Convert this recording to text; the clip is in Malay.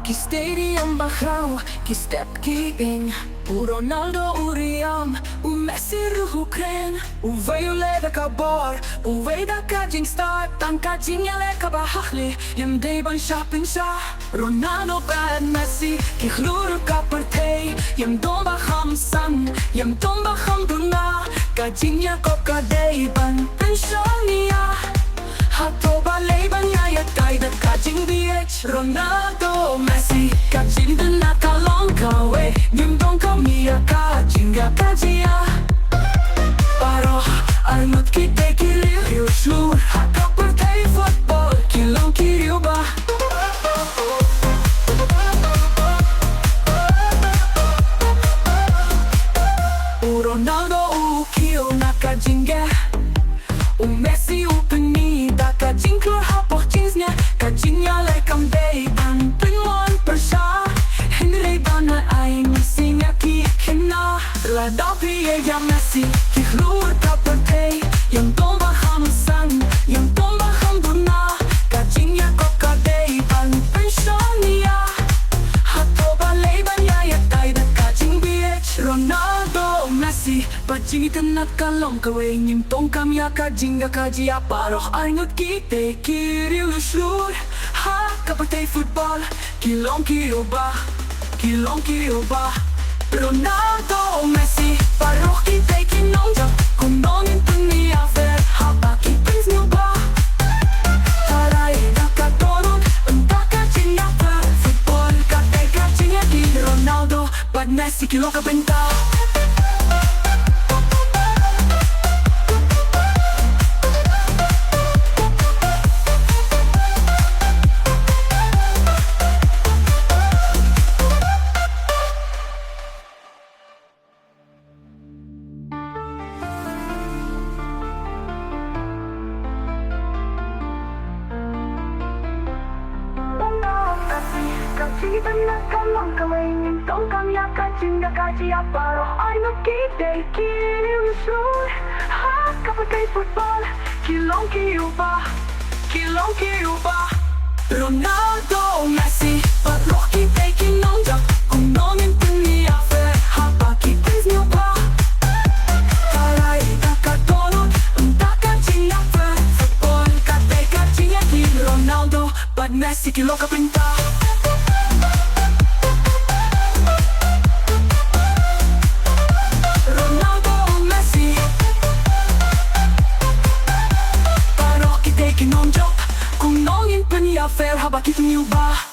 ki stadium ba khraw, ki step ki ieng. Ronaldo, riam, Messi, kren. Uwei kaba, Uwei jingstad, Tang jingïaleh, kaba hakhlieh, pynshah. Ronaldo bad Messi, khlur pyrthei, kham sang, duna, jingìakop pynshongnia. Hato balei iatai, jingbiej. Ronaldo, Messi, Jingitynnad Kawei, Ngim donkam jingìakajia. Baroh, ngut khlur, Hato pyrthei football, ba. Ronaldo jingè, Messi pynshah, khlur jingìaleh pynshah. Messi, khlur pyrthei, kham sang, duna, jingìakop pynshongnia. Hato balei iatai, jingbiej. Ronaldo, Messi, Jingitynnad Kawei, Ngim donkam jingakajia. Baroh ngut khlur, pyrthei football, ba. Ronaldo, Messi, Baroh ba. Tarai football, Ronaldo, bad Messi, benta. Jingitynnad Kawei, Ngim donkam jingakajia. Baroh ngut khlur, pyrthei football, ba. Ronaldo, Messi, Baroh ba. Tarai football, Ronaldo, bad Messi, benta. Kung nongin pa niya fair, haba kitang ba?